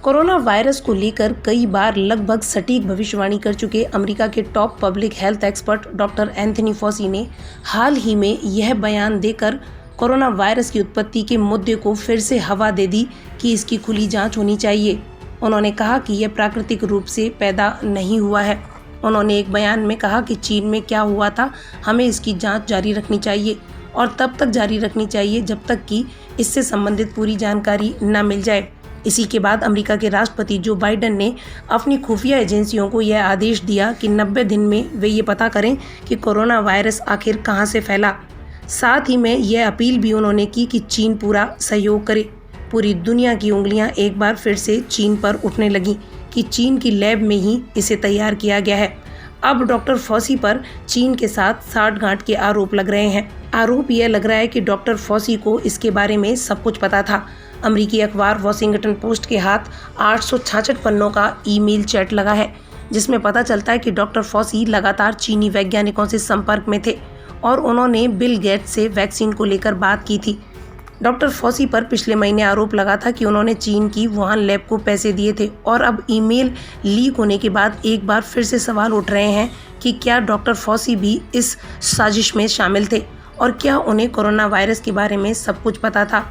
Corona virus को लेकर कई बार लगभग सटीक भविष्यवाणी कर चुके अमेरिका के top public health expert doctor Anthony Fauci ने हाल ही में यह बयान देकर कोरोना वायरस की उत्पत्ति के मुद्दे को फिर से हवा दे दी कि इसकी खुली जांच होनी चाहिए। उन्होंने कहा कि यह प्राकृतिक रूप से पैदा नहीं हुआ है। उन्होंने एक बयान में कहा कि चीन में क्या हुआ था, हमें इसकी जांच जारी रखनी चाहिए और तब तक जारी रखनी चाहिए जब तक कि इससे संबंधित पूरी जानकारी न मिल जाए। इसी के बाद अमेरिका के राष्ट्रपति जो बाइडेन ने अपनी खुफिया एजेंसियों को यह आदेश दिया कि 90 दिन में वे ये पता करें कि कोरोना वायरस आखिर कहां से फैला। साथ ही में यह अपील भी उन्होंने की कि चीन पूरा सहयोग करे। पूरी दुनिया की उंगलियां एक बार फिर से चीन पर उठने लगी कि चीन की लैब में ही इसे तैयार किया गया है। अब डॉक्टर फॉसी पर चीन के साथ साठगांठ के आरोप लग रहे हैं। आरोप यह लग रहा है कि डॉक्टर फॉसी को इसके बारे में सब कुछ पता था। अमेरिकी अखबार वॉशिंगटन पोस्ट के हाथ 866 पन्नों का ईमेल चैट लगा है, जिसमें पता चलता है कि डॉक्टर फॉसी लगातार चीनी वैज्ञानिकों से संपर्क में थे और उन्होंने बिल गेट्स से वैक्सीन को लेकर बात की थी। डॉक्टर फॉसी पर पिछले महीने आरोप लगा था कि उन्होंने चीन की वुहान लैब को पैसे दिए थे और अब ईमेल लीक होने के बाद एक बार फिर से सवाल उठ रहे हैं कि क्या डॉक्टर फॉसी भी इस साजिश में शामिल थे और क्या उन्हें कोरोना वायरस के बारे में सब कुछ पता था।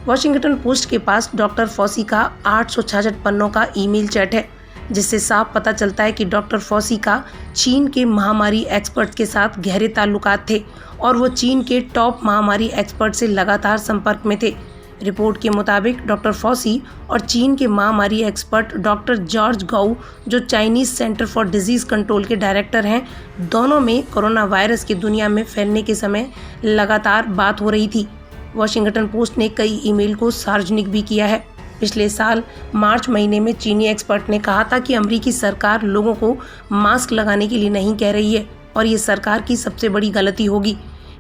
वॉशिंगटन पोस्ट के पास डॉक्टर फॉसी का 866 पन्नों का ईमेल चैट है, जिससे साफ पता चलता है कि डॉक्टर फॉसी का चीन के महामारी एक्सपर्ट के साथ गहरे ताल्लुकात थे और वो चीन के टॉप महामारी एक्सपर्ट से लगातार संपर्क में थे। रिपोर्ट के मुताबिक डॉक्टर फॉसी और चीन के महामारी एक्सपर्ट डॉक्टर जॉर्ज गाउ, जो Chinese centre for disease control के डायरेक्टर हैं, दोनों में कोरोना वायरस की दुनिया में फैलने के समय लगातार बात हो रही थी। वॉशिंगटन पोस्ट ने कई ईमेल को सार्वजनिक भी किया है। पिछले साल मार्च महीने में चीनी एक्सपर्ट ने कहा था कि अमेरिकी सरकार लोगों को मास्क लगाने के लिए नहीं कह रही है और ये सरकार की सबसे बड़ी गलती होगी।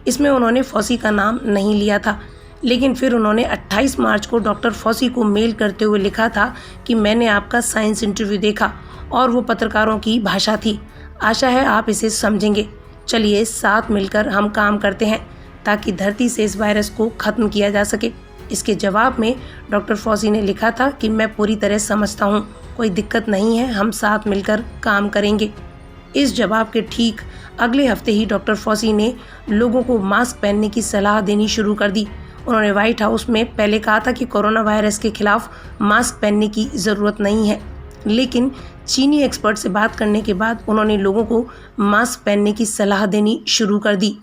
इसमें उन्होंने फॉसी का नाम नहीं लिया था, लेकिन फिर उन्होंने 28 मार्च को डॉक्टर फॉसी को मेल करते हुए लिखा था कि मैंने आपका साइंस इंटरव्यू देखा और वो पत्रकारों की भाषा थी। आशा है आप इसे समझेंगे। चलिए साथ मिलकर हम काम करते हैं ताकि धरती से इस वायरस को ख़त्म किया जा सके। इसके जवाब में डॉक्टर फॉसी ने लिखा था कि मैं पूरी तरह समझता हूँ, कोई दिक्कत नहीं है, हम साथ मिलकर काम करेंगे। इस जवाब के ठीक अगले हफ्ते ही डॉक्टर फॉसी ने लोगों को मास्क पहनने की सलाह देनी शुरू कर दी। उन्होंने व्हाइट हाउस में पहले कहा था कि कोरोना वायरस के खिलाफ मास्क पहनने की ज़रूरत नहीं है, लेकिन चीनी एक्सपर्ट से बात करने के बाद उन्होंने लोगों को मास्क पहनने की सलाह देनी शुरू कर दी।